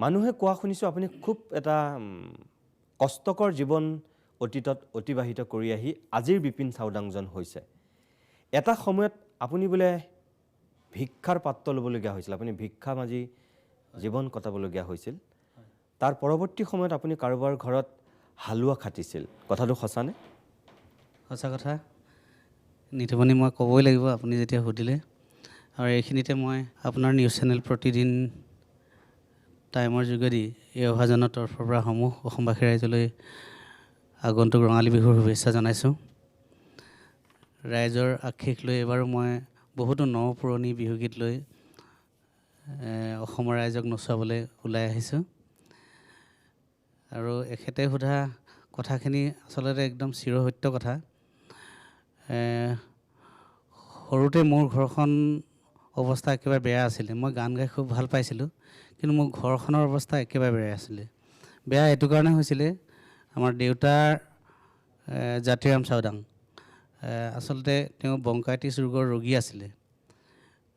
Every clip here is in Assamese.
মানুহে কোৱা শুনিছোঁ আপুনি খুব এটা কষ্টকৰ জীৱন অতীতত অতিবাহিত কৰি আহি আজিৰ বিপিন চাওডাংজন হৈছে। এটা সময়ত আপুনি বোলে ভিক্ষাৰ পাত্ৰ ল'বলগীয়া হৈছিল, আপুনি ভিক্ষা মাজি জীৱন কটাবলগীয়া হৈছিল। তাৰ পৰৱৰ্তী সময়ত আপুনি কাৰোবাৰ ঘৰত হালোৱা খাটিছিল, কথাটো সঁচানে? সঁচা কথা নিতুমণি, মই ক'বই লাগিব আপুনি যেতিয়া সুধিলে। আৰু এইখিনিতে মই আপোনাৰ নিউজ চেনেল প্ৰতিদিন টাইমৰ যোগেদি এই অভাজনৰ তৰফৰ পৰা সমূহ অসমবাসী ৰাইজলৈ আগন্তুক ৰঙালী বিহুৰ শুভেচ্ছা জনাইছোঁ। ৰাইজৰ আশীষ লৈ এইবাৰো মই বহুতো ন পুৰণি বিহুগীত লৈ অসমৰ ৰাইজক নচুৱাবলৈ ওলাই আহিছোঁ। আৰু এখেতে সোধা কথাখিনি আচলতে একদম চিৰসত্য কথা। সৰুতে মোৰ ঘৰখন অৱস্থা একেবাৰে বেয়া আছিলে। মই গান গাই খুব ভাল পাইছিলোঁ, কিন্তু মোৰ ঘৰখনৰ অৱস্থা একেবাৰে বেয়া আছিলে। বেয়া এইটো কাৰণে হৈছিলে, আমাৰ দেউতাৰ জাতিৰাম চাওডাং আচলতে তেওঁ ব্ৰংকাইটিছ ৰোগৰ ৰোগী আছিলে।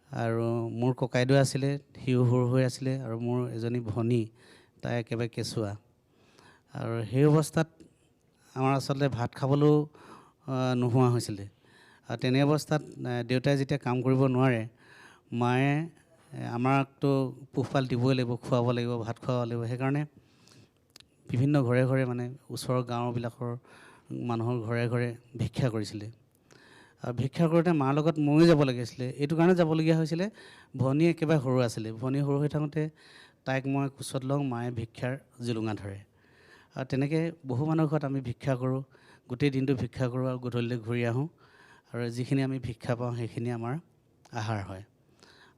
আৰু মোৰ ককাইদেউ আছিলে, সিও সৰু হৈ আছিলে, আৰু মোৰ এজনী ভনী, তাই একেবাৰে কেঁচুৱা। আৰু সেই অৱস্থাত আমাৰ আচলতে ভাত খাবলৈও নোহোৱা হৈছিলে। আৰু তেনে অৱস্থাত দেউতাই যেতিয়া কাম কৰিব নোৱাৰে, মায়ে আমাকতো পোহপাল দিবই লাগিব, খুৱাব লাগিব, ভাত খুৱাব লাগিব। সেইকাৰণে বিভিন্ন ঘৰে ঘৰে মানে ওচৰৰ গাঁওবিলাকৰ মানুহৰ ঘৰে ঘৰে ভিক্ষা কৰিছিলে। আৰু ভিক্ষা কৰোঁতে মাৰ লগত ময়ো যাব লাগিছিলে। এইটো কাৰণে যাবলগীয়া হৈছিলে, ভনী একেবাৰে সৰু আছিলে। ভনী সৰু হৈ থাকোঁতে তাইক মই কোচত লওঁ, মায়ে ভিক্ষাৰ জুলুঙা ধৰে। আৰু তেনেকৈ বহু মানুহৰ ঘৰত আমি ভিক্ষা কৰোঁ, গোটেই দিনটো ভিক্ষা কৰোঁ আৰু গধূলিলৈ ঘূৰি আহোঁ। আৰু যিখিনি আমি ভিক্ষা পাওঁ সেইখিনি আমাৰ আহাৰ হয়।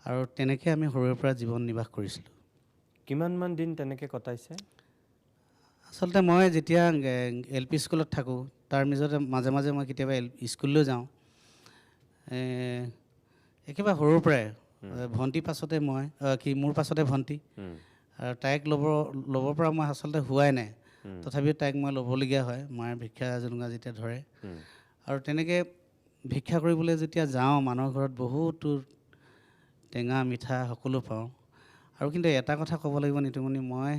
আৰু তেনেকৈ আমি সৰুৰে পৰা জীৱন নিৰ্বাহ কৰিছিলোঁ। কিমানমান দিন তেনেকৈ কটাইছে? আচলতে মই যেতিয়া LP স্কুলত থাকোঁ, তাৰ মাজে মাজে মই কেতিয়াবা স্কুললৈ যাওঁ। একেবাৰে সৰুৰ পৰাই ভণ্টিৰ পাছতে মোৰ পাছতে ভণ্টি, আৰু তাইক ল'বৰ পৰা মই আচলতে হোৱাই নাই। তথাপিও তাইক মই ল'বলগীয়া হয়, মায়ে ভিক্ষা জুলুঙা যেতিয়া ধৰে। আৰু তেনেকৈ ভিক্ষা কৰিবলৈ যেতিয়া যাওঁ, মানুহৰ ঘৰত বহুতো টেঙা মিঠা সকলো পাওঁ। আৰু কিন্তু এটা কথা ক'ব লাগিব নিতুমণি, মই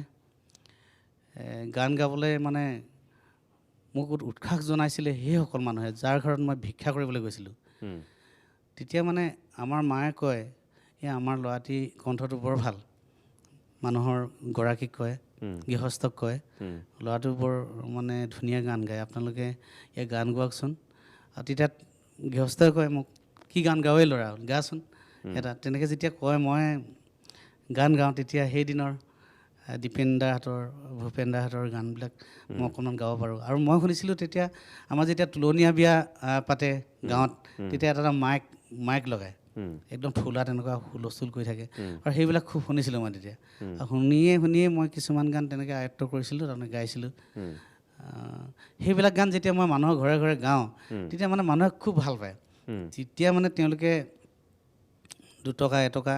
গান গাবলৈ মানে মোক উৎসাহ জনাইছিলে সেইসকল মানুহে, যাৰ ঘৰত মই ভিক্ষা কৰিবলৈ গৈছিলোঁ। তেতিয়া মানে আমাৰ মায়ে কয়, এই আমাৰ ল'ৰাটিৰ কণ্ঠটো বৰ ভাল। মানুহৰ গৰাকীক কয়, গৃহস্থক কয়, ল'ৰাটো বৰ মানে ধুনীয়া গান গায়, আপোনালোকে এই গান গোৱাকচোন। আৰু তেতিয়া গৃহস্থই কয় মোক, কি গান গাৱেই ল'ৰা, গাচোন এটা। তেনেকৈ যেতিয়া কয়, মই গান গাওঁ, তেতিয়া সেইদিনৰ দীপেন দাহঁতৰ, ভূপেন দাহঁতৰ গানবিলাক মই অকণমান গাব পাৰোঁ। আৰু মই শুনিছিলোঁ তেতিয়া আমাৰ যেতিয়া তুলনীয়া বিয়া পাতে গাঁৱত, তেতিয়া এটা মাইক লগায়, একদম ঠোলা তেনেকুৱা হুলস্থুল কৰি থাকে। আৰু সেইবিলাক খুব শুনিছিলোঁ মই তেতিয়া। আৰু শুনিয়ে মই কিছুমান গান তেনেকৈ আয়ত্ব কৰিছিলোঁ, তাৰমানে গাইছিলোঁ। সেইবিলাক গান যেতিয়া মই মানুহৰ ঘৰে ঘৰে গাওঁ, তেতিয়া মানে মানুহে খুব ভাল পায়। তেতিয়া মানে তেওঁলোকে 2 টকা 1 টকা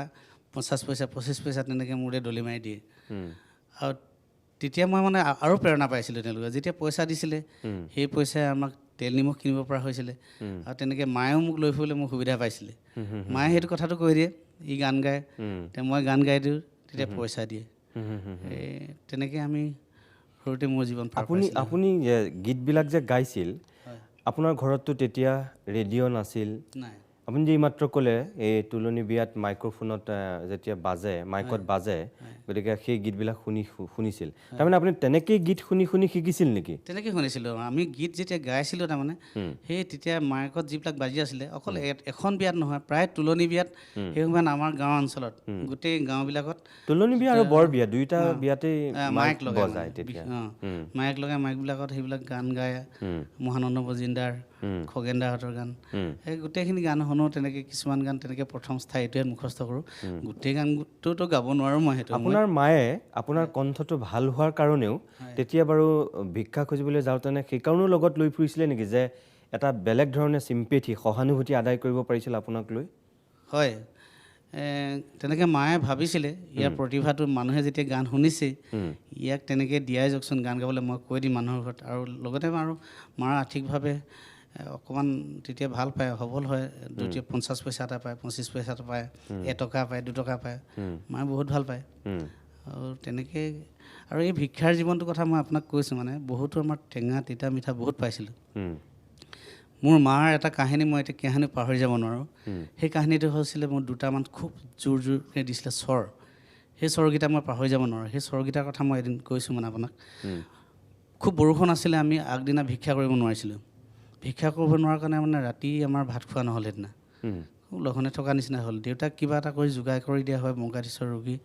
50 পইচা 25 পইচা তেনেকৈ মোৰে দলি মাৰি দিয়ে। আৰু তেতিয়া মই মানে আৰু প্ৰেৰণা পাইছিলোঁ। তেওঁলোকে যেতিয়া পইচা দিছিলে, সেই পইচাই আমাক তেল নিমখ কিনিব পৰা হৈছিলে। আৰু তেনেকৈ মায়েও মোক লৈ ফুৰিবলৈ মোক সুবিধা পাইছিলে। মায়ে সেইটো কথাটো কৈ দিয়ে, ই গান গায়, মই গান গাই দিওঁ, তেতিয়া পইচা দিয়ে। তেনেকৈ আমি সৰুতে মোৰ জীৱন পাৰ কৰিছিলোঁ। আপুনি গীতবিলাক যে গাইছিল, আপোনাৰ ঘৰততো তেতিয়া ৰেডিঅ' নাছিল। নাই। আপুনি যে এইমাত্ৰ ক'লে, এই তুলনি বিয়াত মাইক্ৰফোনত যেতিয়া বাজে, মাইকত বাজে, গতিকে সেই গীতবিলাক শুনিছিল। তাৰমানে আপুনি তেনেকেই গীত শুনি শিকিছিল নেকি? তেনেকৈ শুনিছিলোঁ। আমি গীত যেতিয়া গাইছিলোঁ, তাৰমানে সেই তেতিয়া মাইকত যিবিলাক বাজি আছিলে, অকল এখন বিয়াত নহয়, প্ৰায় তুলনি বিয়াত সেই সময়ত আমাৰ গাঁও অঞ্চলত গোটেই গাঁওবিলাকত তুলনি বিয়া আৰু বৰ বিয়া দুয়োটা বিয়াতেই মাইক লগায় বজায় তেতিয়া। মাইক লগাই, মাইকবিলাকত সেইবিলাক গান গায়, মহানন্দ মজিন্দৰ, খগেন দাহঁতৰ গান, সেই গোটেইখিনি গান শুনো। তেনেকৈ কিছুমান গান তেনেকৈ প্ৰথম স্থায়ীটোৱে মুখস্থ কৰোঁ। গোটেই গানটোতো গাব নোৱাৰোঁ মই। সেইটো আপোনাৰ মায়ে আপোনাৰ কণ্ঠটো ভাল হোৱাৰ কাৰণেও তেতিয়া বাৰু ভিক্ষা খুজিবলৈ যাওঁতেনে সেইকাৰণেও লগত লৈ ফুৰিছিলে নেকি, যে এটা বেলেগ ধৰণে চিম্পেথি, সহানুভূতি আদায় কৰিব পাৰিছিল আপোনাক লৈ? হয়, তেনেকৈ মায়ে ভাবিছিলে ইয়াৰ প্ৰতিভাটো মানুহে যেতিয়া গান শুনিছে, ইয়াক তেনেকৈ দিয়াই যাওকচোন গান গাবলৈ, মই কৈ দিম মানুহৰ ঘৰত। আৰু লগতে আৰু মাৰ আৰ্থিকভাৱে অকণমান তেতিয়া ভাল পায়, সবল হয়। 50 পইচা এটা পায়, 25 পইচা এটা পায়, 1 টকা পায়, 2 টকা পায়, মায়ে বহুত ভাল পায়। আৰু তেনেকৈ আৰু এই ভিক্ষাৰ জীৱনটোৰ কথা মই আপোনাক কৈছোঁ মানে বহুতো আমাৰ টেঙা তিতা মিঠা বহুত পাইছিলোঁ। মোৰ মাৰ এটা কাহিনী মই এতিয়া কাহিনী পাহৰি যাব নোৱাৰোঁ। সেই কাহিনীটো হৈছিলে মোৰ দুটামান খুব জোৰকৈ দিছিলে স্বৰ, সেই স্বৰকেইটা মই পাহৰি যাব নোৱাৰোঁ। সেই স্বৰকেইটাৰ কথা মই এদিন কৈছোঁ মানে আপোনাক। খুব বৰষুণ আছিলে, আমি আগদিনা ভিক্ষা কৰিব নোৱাৰিছিলোঁ। ভিক্ষা কৰিব নোৱাৰাৰ কাৰণে মানে ৰাতি আমাৰ ভাত খোৱা নহ'ল সেইদিনা, খুব লঘোণে থকা নিচিনা হ'ল। দেউতাক কিবা এটা কৰি যোগাৰ কৰি দিয়া হয়, মংগাধীশৰ ৰোগী,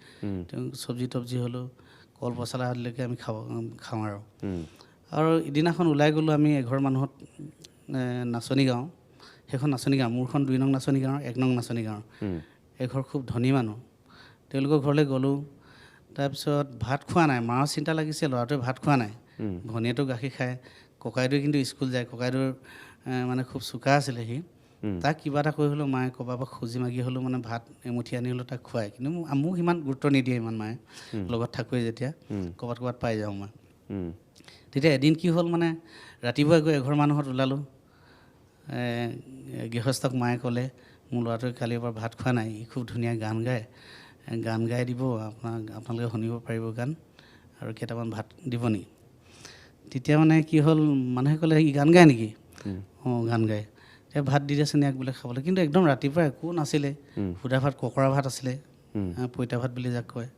তেওঁ চব্জি তব্জি হ'লেও কল পচলা আদিলৈকে আমি খাওঁ আৰু ইদিনাখন ওলাই গ'লোঁ আমি এঘৰ মানুহত, নাচনি গাঁও, সেইখন নাচনি গাঁও, মোৰখন 2 নং নাচনি গাঁৱৰ 1 নং নাচনি গাঁৱৰ এঘৰ খুব ধনী মানুহ, তেওঁলোকৰ ঘৰলৈ গ'লোঁ। তাৰপিছত ভাত খোৱা নাই, মাৰ চিন্তা লাগিছে, ল'ৰাটোৱে ভাত খোৱা নাই, ভনীয়েতো গাখীৰ খায়, ককাইদেউ কিন্তু স্কুল যায়, ককাইদেউৰ মানে খুব চোকা আছিলে সি, তাক কিবা এটা কৰি হ'লেও মায়ে ক'ৰবাৰ পৰা খুজি মাগি হ'লেও মানে ভাত এমুঠি আনি হ'লেও তাক খুৱায়। কিন্তু মোক ইমান গুৰুত্ব নিদিয়ে ইমান মায়ে, লগত থাকোঁৱে যেতিয়া ক'ৰবাত পাই যাওঁ মই। তেতিয়া এদিন কি হ'ল মানে ৰাতিপুৱাই গৈ এঘৰ মানুহত ওলালোঁ, গৃহস্থক মায়ে ক'লে মোৰ ল'ৰাটোৱে কালিৰ পৰা ভাত খোৱা নাই, ই খুব ধুনীয়া গান গাই দিব, আপোনালোকে শুনিব পাৰিব গান, আৰু কেইটামান ভাত দিব নেকি। তেতিয়া মানে কি হ'ল, মানুহে ক'লে ই গান গায় নেকি? অঁ গান গায়, এতিয়া ভাত দি দেচোন ইয়াক বোলে খাবলৈ। কিন্তু একদম ৰাতিপুৱা একো নাছিলে, সুদা ভাত, ককৰা ভাত আছিলে, পঁইতা ভাত বুলি যাক কয়,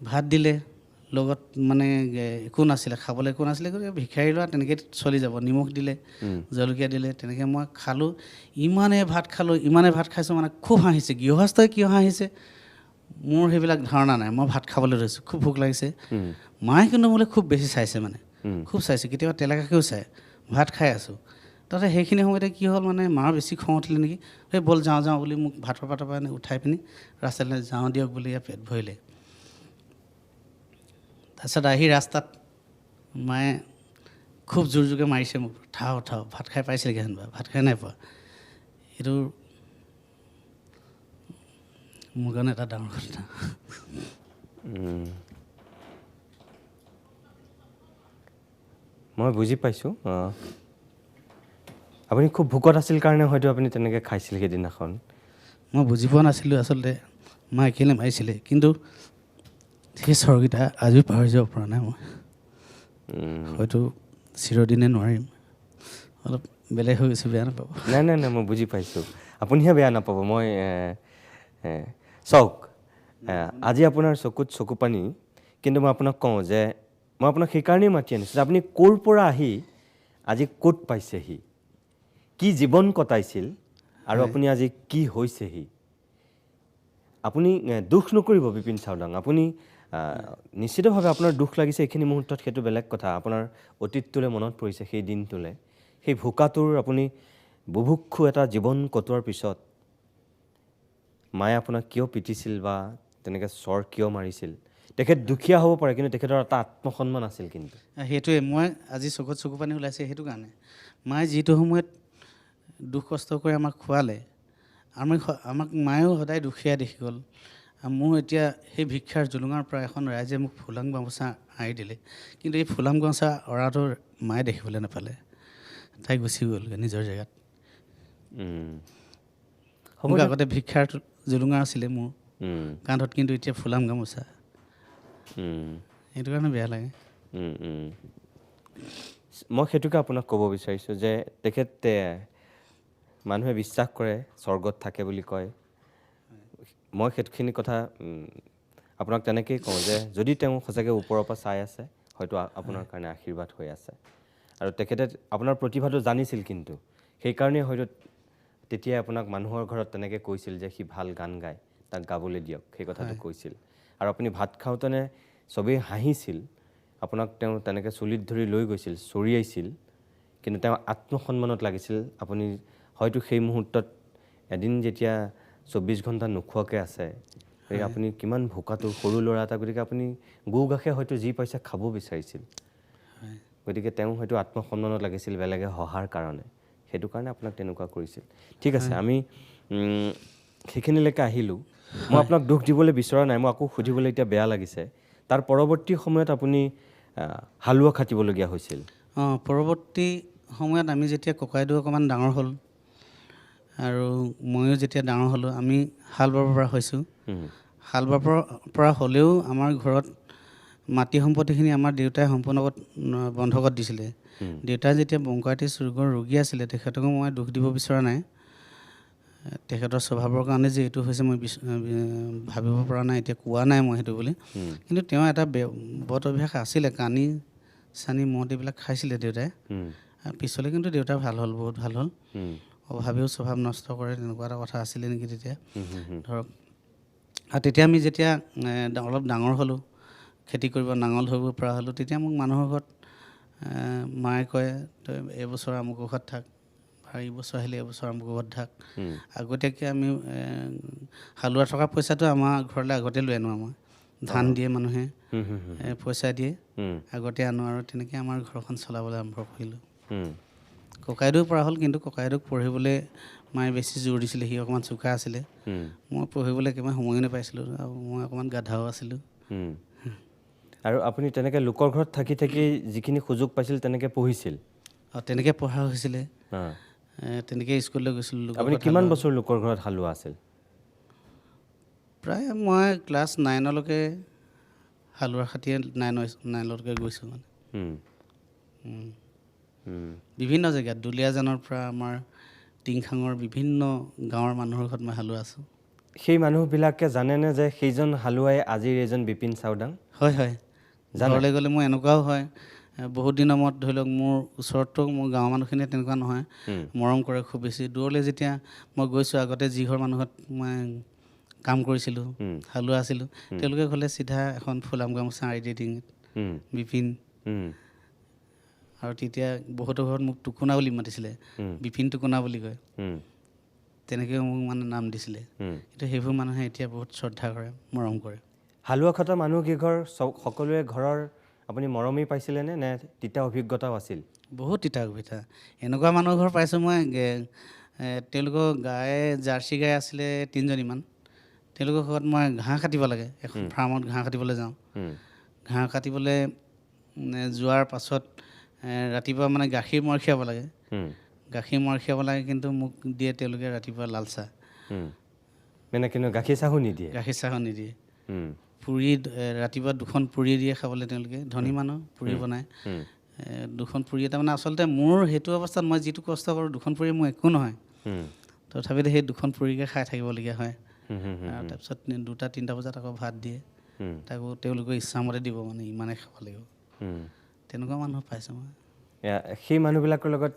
ভাত দিলে, লগত মানে একো নাছিলে, খাবলৈ একো নাছিলে, ভিক্ষাৰী ল'ৰা তেনেকৈ চলি যাব, নিমখ দিলে, জলকীয়া দিলে, তেনেকৈ মই খালোঁ। ইমানেই ভাত খাইছোঁ মানে খুব হাঁহিছে, গৃহস্থই কিয় হাঁহিছে মোৰ সেইবিলাক ধাৰণা নাই, মই ভাত খাবলৈ লৈছোঁ, খুব ভোক লাগিছে। মায়ে কিন্তু মোলৈ খুব বেছি চাইছে, মানে খুব চাইছে, কেতিয়াবা তেলেকাকৈও চায়, ভাত খাই আছোঁ। তাতে সেইখিনি সময়তে কি হ'ল মানে মাৰ বেছি খং উঠিলে নেকি, সেই ব'ল যাওঁ বুলি মোক ভাতৰ পাতৰ পৰা উঠাই পিনি ৰাস্তালৈ যাওঁ দিয়ক বুলি পেট ভৰিলে। তাৰপিছত আহি ৰাস্তাত মায়ে খুব জোৰকৈ মাৰিছে মোক, উঠাও ভাত খাই পাইছিলেগৈ হেনবা, ভাত খাই নাই পোৱা। এইটো মোৰ কাৰণে এটা ডাঙৰ কথা। মই বুজি পাইছোঁ, আপুনি খুব ভোকত আছিল কাৰণে হয়তো আপুনি তেনেকৈ খাইছিল সেইদিনাখন। মই বুজি পোৱা নাছিলোঁ আচলতে মায়ে কেলৈ মাৰিছিলে, কিন্তু সেই স্বৰকেইটা আজিও পাহৰি যাব পৰা নাই মই। হয়তো চিৰদিনে নোৱাৰিম, অলপ বেলেগ হৈ গৈছোঁ, বেয়া নাপাব। নাই মই বুজি পাইছোঁ, আপুনিহে বেয়া নাপাব। মই চাওক, আজি আপোনাৰ চকুত চকু পানী, কিন্তু মই আপোনাক কওঁ যে মই আপোনাক সেইকাৰণেই মাতি আনিছোঁ যে আপুনি ক'ৰ পৰা আহি আজি ক'ত পাইছেহি, কি জীৱন কটাইছিল, আৰু আপুনি আজি কি হৈছেহি। আপুনি দুখ নকৰিব বিপিন চাওডাং, আপুনি নিশ্চিতভাৱে আপোনাৰ দুখ লাগিছে এইখিনি মুহূৰ্তত, সেইটো বেলেগ কথা। আপোনাৰ অতীতটোলৈ মনত পৰিছে, সেই দিনটোলৈ, সেই ভোকাটোৰ আপুনি বুভুক্ষু এটা জীৱন কটোৱাৰ পিছত মায়ে আপোনাক কিয় পিটিছিল বা তেনেকৈ চৰ কিয় মাৰিছিল। তেখেত দুখীয়া হ'ব পাৰে, কিন্তু তেখেতৰ এটা আত্মসন্মান আছিল। কিন্তু সেইটোৱে মই আজি চকুত চকু পানী ওলাইছে সেইটো কাৰণে। মায়ে যিটো সময়ত দুখ কষ্ট কৰি আমাক খোৱালে, আমাক মায়েও সদায় দুখীয়া দেখি গ'ল। মোৰ এতিয়া সেই ভিক্ষাৰ জুলুঙাৰ পৰা এখন ৰাইজে মোক ফুলাম গামোচা আঁৰি দিলে, কিন্তু এই ফুলাম গামোচা অঁৰাটো মায়ে দেখিবলৈ নাপালে, তাই গুচি গ'লগৈ নিজৰ জেগাত। মোক আগতে ভিক্ষাৰ জুলুঙা আছিলে মোৰ কান্ধত, কিন্তু এতিয়া ফুলাম গামোচা, সেইটো কাৰণে বেয়া লাগে। মই সেইটোকে আপোনাক ক'ব বিচাৰিছোঁ যে তেখেতে মানুহে বিশ্বাস কৰে স্বৰ্গত থাকে বুলি কয়। মই সেইখিনি কথা আপোনাক তেনেকৈয়ে কওঁ যে যদি তেওঁ সঁচাকৈ ওপৰৰ পৰা চাই আছে, হয়তো আপোনাৰ কাৰণে আশীৰ্বাদ হৈ আছে। আৰু তেখেতে আপোনাৰ প্ৰতিভাটো জানিছিল, কিন্তু সেইকাৰণেই হয়তো তেতিয়াই আপোনাক মানুহৰ ঘৰত তেনেকৈ কৈছিল যে সি ভাল গান গায়, তাক গাবলৈ দিয়ক, সেই কথাটো কৈছিল। আৰু আপুনি ভাত খাওঁতেনে চবেই হাঁহিছিল, আপোনাক তেওঁ তেনেকৈ চুলিত ধৰি লৈ গৈছিল, চৰিয়াইছিল, কিন্তু তেওঁ আত্মসন্মানত লাগিছিল। আপুনি হয়তো সেই মুহূৰ্তত এদিন যেতিয়া 24 ঘণ্টা নোখোৱাকৈ আছে, আপুনি কিমান ভোকাটো সৰু ল'ৰা এটা, গতিকে আপুনি গু গাখীৰ হয়তো যি পাইছে খাব বিচাৰিছিল। গতিকে তেওঁ হয়তো আত্মসন্মানত লাগিছিল বেলেগে সহাৰ কাৰণে, সেইটো কাৰণে আপোনাক তেনেকুৱা কৰিছিল। ঠিক আছে, আমি সেইখিনিলৈকে আহিলোঁ। মই আপোনাক দুখ দিবলৈ বিচৰা নাই, মই আকৌ সুধিবলৈ এতিয়া বেয়া লাগিছে। তাৰ পৰৱৰ্তী সময়ত আপুনি হালোৱা খাটিবলগীয়া হৈছিল। পৰৱৰ্তী সময়ত আমি যেতিয়া ককাইদেউ অকণমান ডাঙৰ হ'ল আৰু ময়ো যেতিয়া ডাঙৰ হ'লোঁ, আমি হাল বাব পৰা হৈছোঁ। হাল বাব পৰা হ'লেও আমাৰ ঘৰত মাটি সম্পত্তিখিনি আমাৰ দেউতাই সম্পূৰ্ণকৈ বন্ধকত দিছিলে। দেউতাই যেতিয়া ব্ৰংকাইটিছ ৰোগৰ ৰোগী আছিলে, তেখেতকো মই দুখ দিব বিচৰা নাই। তেখেতৰ স্বভাৱৰ কাৰণে যে এইটো হৈছে মই ভাবিব পৰা নাই, এতিয়া কোৱা নাই মই সেইটো বুলি। কিন্তু তেওঁ এটা বদ অভ্যাস আছিলে, কানি চানি মদ এইবিলাক খাইছিলে দেউতাই। পিছলৈ কিন্তু দেউতা ভাল হ'ল, বহুত ভাল হ'ল। অভাৱেও স্বভাৱ নষ্ট কৰে, তেনেকুৱা এটা কথা আছিলে নেকি তেতিয়া ধৰক। আৰু তেতিয়া আমি যেতিয়া অলপ ডাঙৰ হ'লোঁ, খেতি কৰিব নাঙল ধৰিব পৰা হ'লোঁ, তেতিয়া মোক মানুহৰ ঘৰত মায়ে কয়, তই এইবছৰ আমুকৰ ঘৰত থাক, আৰু এইবছৰ আহিলে এইবছৰ আমুকৰ ঘৰত থাক। আগতীয়াকৈ আমি হালোৱা থকা পইচাটো আমাৰ ঘৰলৈ আগতে লৈ আনো। আমাৰ ধান দিয়ে মানুহে, পইচা দিয়ে, আগতে আনো, আৰু তেনেকৈ আমাৰ ঘৰখন চলাবলৈ আৰম্ভ কৰিলোঁ। ককাইদেউ পৰা হ'ল, কিন্তু ককাইদেউক পঢ়িবলৈ মায়ে বেছি জোৰ দিছিলে। সি অকণমান চোকা আছিলে, মই পঢ়িবলৈ একেবাৰে সময়ে নাপাইছিলোঁ, আৰু মই অকণমান গাধাও আছিলোঁ। আৰু আপুনি তেনেকৈ লোকৰ ঘৰত থাকি থাকি যিখিনি সুযোগ পাইছিল তেনেকৈ পঢ়িছিল? তেনেকৈ পঢ়া হৈছিলে, তেনেকৈ স্কুললৈ গৈছিলোঁ। আপুনি কিমান বছৰ লোকৰ ঘৰত হালোৱা আছিল? প্ৰায় মই ক্লাছ 9লৈকে হালোৱাৰ খাতিয়ে 9লৈকে গৈছোঁ মানে। বিভিন্ন জেগাত, দুলীয়াজানৰ পৰা আমাৰ টিংখাঙৰ বিভিন্ন গাঁৱৰ মানুহৰ ঘৰত মই হালোৱা আছোঁ। সেই মানুহবিলাকে জানেনে যে সেইজন হালোৱাই আজিৰ এইজন বিপিন চাউদাং? হয় হয়, ঘৰলৈ গ'লে মোৰ এনেকুৱাও হয়, বহুত দিনৰ মূৰত ধৰি লওক মোৰ ওচৰততো মোৰ গাঁৱৰ মানুহখিনিয়ে তেনেকুৱা নহয়, মৰম কৰে খুব বেছি। দূৰলৈ যেতিয়া মই গৈছোঁ, আগতে যি ঘৰ মানুহত মই কাম কৰিছিলোঁ, হালোৱা আছিলোঁ, তেওঁলোকে গ'লে চিধা এখন ফুলাম গামোচা আঁৰি দিয়ে ডিঙিত, বিপিন। আৰু তেতিয়া বহুতৰ ঘৰত মোক টুকুনা বুলি মাতিছিলে, বিপিন টুকুনা বুলি কয়, তেনেকৈ মোক মানে নাম দিছিলে। কিন্তু সেইবোৰ মানুহে এতিয়া বহুত শ্ৰদ্ধা কৰে, মৰম কৰে। হালোৱা খটা মানুহকেইঘৰ সকলোৱে ঘৰৰ আপুনি মৰমেই পাইছিলেনে, নে তিতা অভিজ্ঞতাও আছিল? বহুত তিতা অভিজ্ঞতা। এনেকুৱা মানুহৰ ঘৰ পাইছোঁ মই, তেওঁলোকৰ গাই জাৰ্চি গাই আছিলে 3জনীমান। তেওঁলোকৰ ঘৰত মই ঘাঁহ কাটিব লাগে, এখন ফাৰ্মত ঘাঁহ কাটিবলৈ যাওঁ। ঘাঁহ কাটিবলৈ যোৱাৰ পাছত ৰাতিপুৱা মানে গাখীৰ মৰ খীৰাব লাগে, গাখীৰ মৰ খীৰাব লাগে, কিন্তু মোক দিয়ে তেওঁলোকে ৰাতিপুৱা লাল চাহ। মানে কিন্তু গাখীৰ চাহো নিদিয়ে? গাখীৰ চাহো নিদিয়ে। পুৰি ৰাতিপুৱা 2খন পুৰি দিয়ে খাবলৈ, তেওঁলোকে ধনী মানুহ, পুৰি বনায় 2খন পুৰি। তাৰমানে আচলতে মোৰ সেইটো অৱস্থাত মই যিটো কষ্ট কৰোঁ, 2খন পুৰি মোৰ একো নহয়, তথাপিতো সেই 2খন পুৰিকে খাই থাকিবলগীয়া হয়। আৰু তাৰপিছত 2টা-3টা বজাত আকৌ ভাত দিয়ে, তাকো তেওঁলোকৰ ইচ্ছামতে দিব, মানে ইমানেই খাব লাগিব। তেনেকুৱা মানুহ পাইছোঁ মই। সেই মানুহবিলাকৰ লগত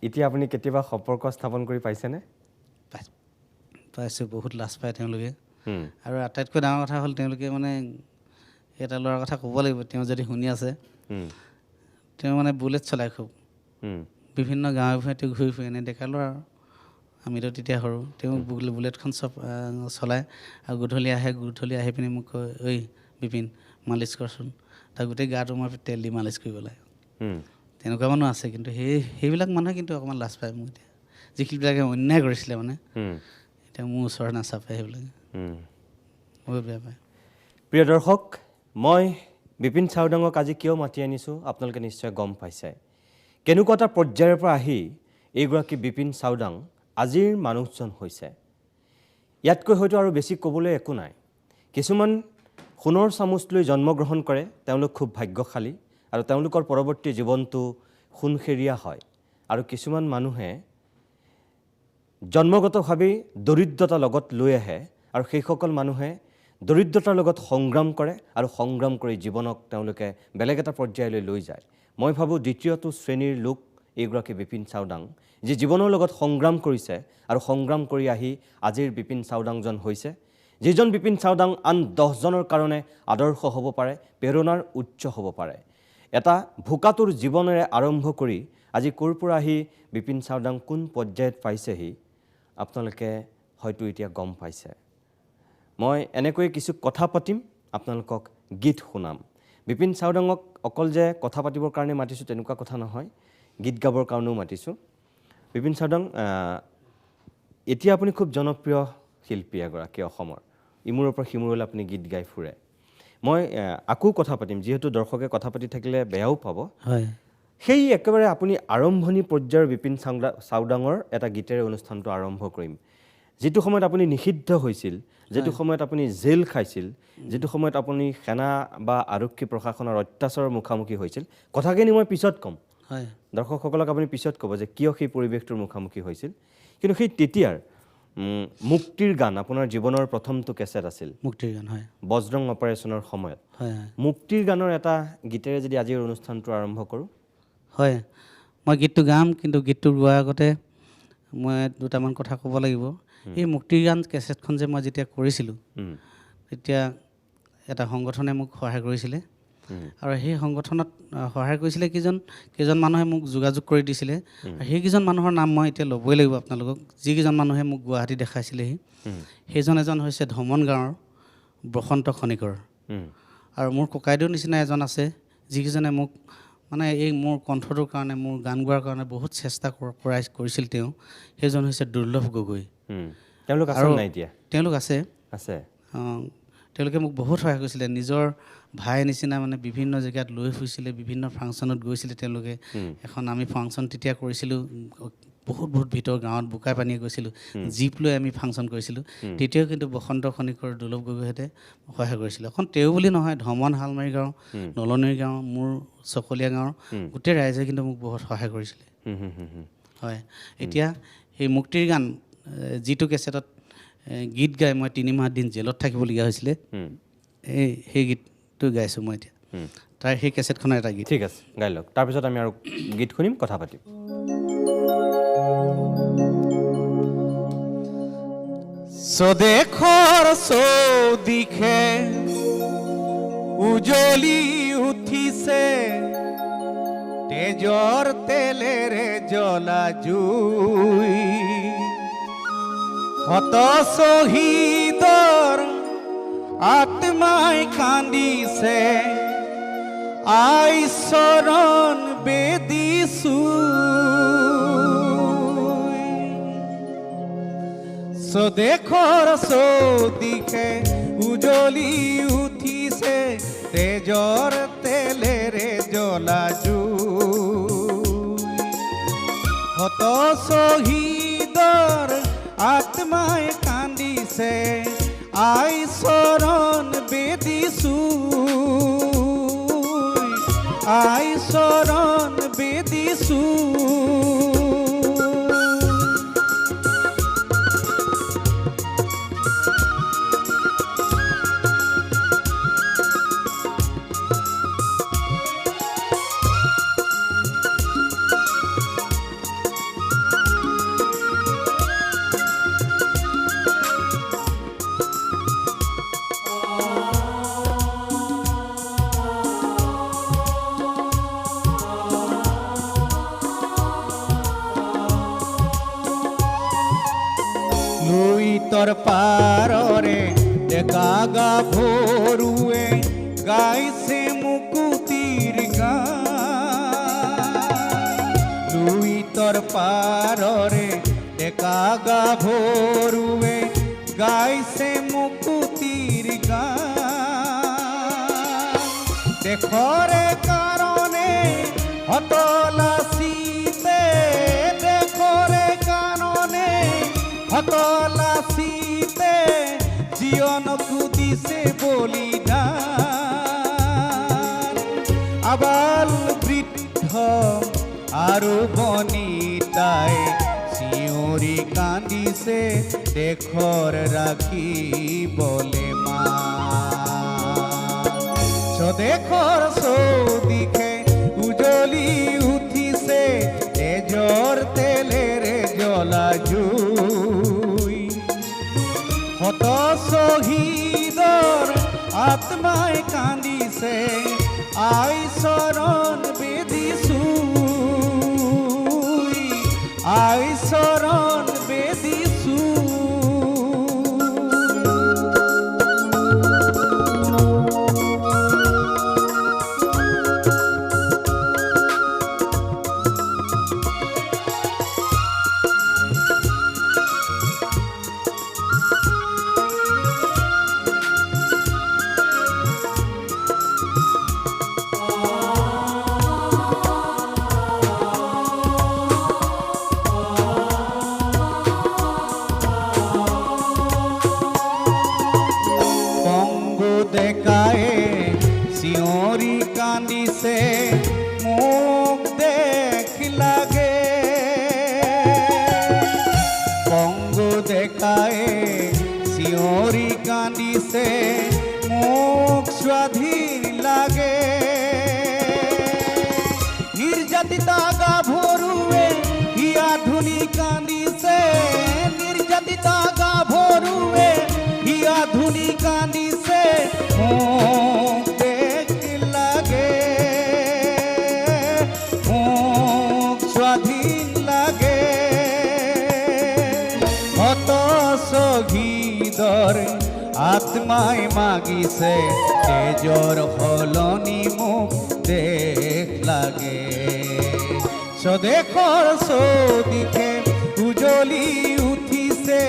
এতিয়া আপুনি কেতিয়াবা সম্পৰ্ক স্থাপন কৰি পাইছেনে? পাইছোঁ, বহুত লাজ পায় তেওঁলোকে। আৰু আটাইতকৈ ডাঙৰ কথা হ'ল, তেওঁলোকে মানে এটা ল'ৰাৰ কথা ক'ব লাগিব, তেওঁ যদি শুনি আছে, তেওঁ মানে বুলেট চলায় খুব, বিভিন্ন গাঁৱে ভূঞে তেওঁ ঘূৰি ফুৰে, এনে ডেকা ল'ৰা, আমিতো তেতিয়া সৰু। তেওঁ বুলেটখন চলায়, আৰু গধূলি আহি পিনি মোক কয়, ঐ বিপিন মালিচ কৰচোন, তাৰ গোটেই গাটো মই তেল দি মালিচ কৰিব লাগে। তেনেকুৱা মানুহ আছে, কিন্তু সেইবিলাক মানুহে কিন্তু অকণমান লাজ পায় মোক এতিয়া, যিবিলাকে অন্যায় কৰিছিলে মানে, এতিয়া মোৰ ওচৰত নাচাপে সেইবিলাকে, বহুত বেয়া পায়। প্ৰিয় দৰ্শক, মই বিপিন চাউদাঙক আজি কিয় মাতি আনিছোঁ আপোনালোকে নিশ্চয় গম পাইছে। কেনেকুৱা এটা পৰ্যায়ৰ পৰা আহি এইগৰাকী বিপিন চাউদাং আজিৰ মানুহজন হৈছে। ইয়াতকৈ হয়তো আৰু বেছি ক'বলৈ একো নাই। কিছুমান সোণৰ চামুচ লৈ জন্মগ্ৰহণ কৰে, তেওঁলোক খুব ভাগ্যশালী, আৰু তেওঁলোকৰ পৰৱৰ্তী জীৱনটো সোণসেৰীয়া হয়। আৰু কিছুমান মানুহে জন্মগতভাৱেই দৰিদ্ৰতা লগত লৈ আহে, আৰু সেইসকল মানুহে দৰিদ্ৰতাৰ লগত সংগ্ৰাম কৰে, আৰু সংগ্ৰাম কৰি জীৱনক তেওঁলোকে বেলেগ এটা পৰ্যায়লৈ লৈ যায়। মই ভাবোঁ দ্বিতীয়টো শ্ৰেণীৰ লোক এইগৰাকী বিপিন চাউদাং, যি জীৱনৰ লগত সংগ্ৰাম কৰিছে, আৰু সংগ্ৰাম কৰি আহি আজিৰ বিপিন চাউদাংজন হৈছে, যিজন বিপিন চাউদাং আন 10জনৰ কাৰণে আদৰ্শ হ'ব পাৰে, প্ৰেৰণাৰ উৎস হ'ব পাৰে। এটা ভোকাতুৰ জীৱনেৰে আৰম্ভ কৰি আজি ক'ৰ পৰা আহি বিপিন চাউদাং কোন পৰ্যায়ত পাইছেহি আপোনালোকে হয়তো এতিয়া গম পাইছে। মই এনেকৈ কিছু কথা পাতিম, আপোনালোকক গীত শুনাম। বিপিন চাউদাঙক অকল যে কথা পাতিবৰ কাৰণে মাতিছোঁ তেনেকুৱা কথা নহয়, গীত গাবৰ কাৰণেও মাতিছোঁ। বিপিন চাউদাং, এতিয়া আপুনি খুব জনপ্ৰিয় শিল্পী এগৰাকী অসমৰ, ইমূৰৰ পৰা সিমূৰলৈ আপুনি গীত গাই ফুৰে। মই আকৌ কথা পাতিম, যিহেতু দৰ্শকে কথা পাতি থাকিলে বেয়াও পাব। হয়, সেই একেবাৰে আপুনি আৰম্ভণি পৰ্যায়ৰ বিপিন চাউদাঙৰ এটা গীতেৰে অনুষ্ঠানটো আৰম্ভ কৰিম। যিটো সময়ত আপুনি নিষিদ্ধ হৈছিল, যিটো সময়ত আপুনি জেল খাইছিল, যিটো সময়ত আপুনি সেনা বা আৰক্ষী প্ৰশাসনৰ অত্যাচাৰৰ মুখামুখি হৈছিল, কথাখিনি মই পিছত ক'ম, হয় দৰ্শকসকলক আপুনি পিছত ক'ব যে কিয় সেই পৰিৱেশটোৰ মুখামুখি হৈছিল। কিন্তু সেই তেতিয়াৰ মুক্তিৰ গান আপোনাৰ জীৱনৰ প্ৰথমটো কেছেট আছিল, মুক্তিৰ গান। হয় বজৰং অপাৰেশ্যনৰ সময়ত। হয় হয় মুক্তিৰ গানৰ এটা গীতেৰে যদি আজিৰ অনুষ্ঠানটো আৰম্ভ কৰোঁ। হয়, মই গীতটো গাম, কিন্তু গীতটো গোৱাৰ আগতে মই দুটামান কথা ক'ব লাগিব। এই মুক্তিৰ গান কেছেটখন যে মই যেতিয়া কৰিছিলোঁ, তেতিয়া এটা সংগঠনে মোক সহায় কৰিছিলে, আৰু সেই সংগঠনত সহায় কৰিছিলে কেইজন মানুহে মোক যোগাযোগ কৰি দিছিলে। আৰু সেইকেইজন মানুহৰ নাম মই এতিয়া ল'বই লাগিব আপোনালোকক, যিকেইজন মানুহে মোক গুৱাহাটী দেখাইছিলেহি। সেইজন এজন হৈছে ধমন গাঁৱৰ বসন্ত খনিকৰ, আৰু মোৰ ককাইদেউৰ নিচিনা এজন আছে, যিকেইজনে মোক মানে এই মোৰ কণ্ঠটোৰ কাৰণে, মোৰ গান গোৱাৰ কাৰণে বহুত চেষ্টা কৰিছিল তেওঁ। সেইজন হৈছে দুৰ্লভ গগৈ। তেওঁলোক আছে নাই এতিয়া? তেওঁলোক আছে। আছে। তেওঁলোকে মোক বহুত সহায় কৰিছিলে, নিজৰ ভাই নিচিনা মানে বিভিন্ন জেগাত লৈ ফুৰিছিলে, বিভিন্ন ফাংচনত গৈছিলে তেওঁলোকে। এখন আমি ফাংচন তেতিয়া কৰিছিলোঁ, বহুত ভিতৰ গাঁৱত বোকাই পানীয়ে গৈছিলোঁ, জীপ লৈ আমি ফাংচন কৰিছিলোঁ। তেতিয়াও কিন্তু বসন্ত খনিকৰ, দুৰ্লভ গগৈহঁতে সহায় কৰিছিলে। অকল তেওঁ বুলি নহয়, ধমন হালমাৰী গাঁও, নলনীৰ গাঁও, মোৰ চকলীয়া গাঁৱৰ গোটেই ৰাইজে কিন্তু মোক বহুত সহায় কৰিছিলে। হয়, এতিয়া সেই মুক্তিৰ গান যিটো কেছেটত গীত গাই মই 3 মাহ দিন জেলত থাকিবলগীয়া হৈছিলে, সেই গীতটো গাইছোঁ মই এতিয়া। তাৰ সেই কেছেটখনৰ এটা গীত। ঠিক আছে, গাই লওক। তাৰপিছত আমি আৰু গীত শুনিম, কথা পাতিম। স্বদেশৰ চৌদিশে উজলি উঠিছে, তেজৰ তেলেৰে জ্বলা জুই, শত শ্বহীদৰ আত্মাই কান্দিছে, আই চৰণ বেদিছোঁ। স্বদেশৰ চৌদিশে উজলি উঠিছে, তেজৰ তেলেৰে জ্বলা জুই, শত শ্বহীদৰ আত্মাই কান্দিছে, আই চৰণ বেদিছোঁ, আই চৰণ বেদিছোঁ। লুইতৰ পাৰৰে ডেকা গাভৰুৱে গাইছে মুকুতিৰ গান, লুইতৰ পাৰৰে ডেকা গাভৰুৱে গাইছে মুকুতিৰ গান, দেশৰে কাৰণে হতলাচিতে, দেশৰে কাৰণে হতলাচিতে, জীৱনকো দিছে বলিদান, আবাল বৃদ্ধ আৰু বনিতাই চিঞৰি কান্দিছে, দেশৰ ৰাখিবলে মান। স্বদেশৰ চৌদিশে উজলি উঠিছে, তেজৰ তেলেৰে জ্বলা জুই, শত শ্বহীদৰ আত্মাই কান্দিছে, আই চৰণ বেদিছোঁ, আই চৰণ বেদিছোঁ। দেখায়ে চিঞৰি কান্দিছে মোক দেখি লাগে পংগু দেখায়ে চিঞৰি কান্দিছে মোক স্বাধীন লাগে নিৰ্যাতিতা গাভৰুৱে ই আধুনিক কান্দিছে নিৰ্যাতিতা গাভৰুৱে ই আধুনিক কান্দিছে মোক দেখি লাগে মোক স্বাধীন লাগে হত শহীদৰ আত্মাই মাগিছে তেজৰ সলনি মোক দেশ লাগে স্বদেশৰ চৌদিশে উজলি উঠিছে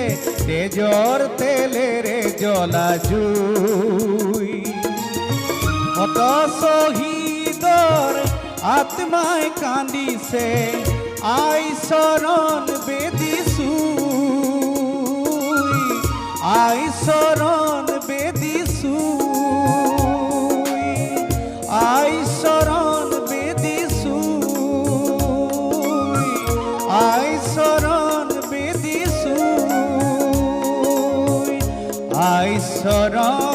তেজৰ তেলেৰে জ্বলা জুই হত শহীদৰ আত্মাই কান্দিছে আই চৰণ বেদিছুই আই চৰণ বেদিছুই আই চৰণ বেদিছুই আই চৰণ বেদিছুই আই চৰণ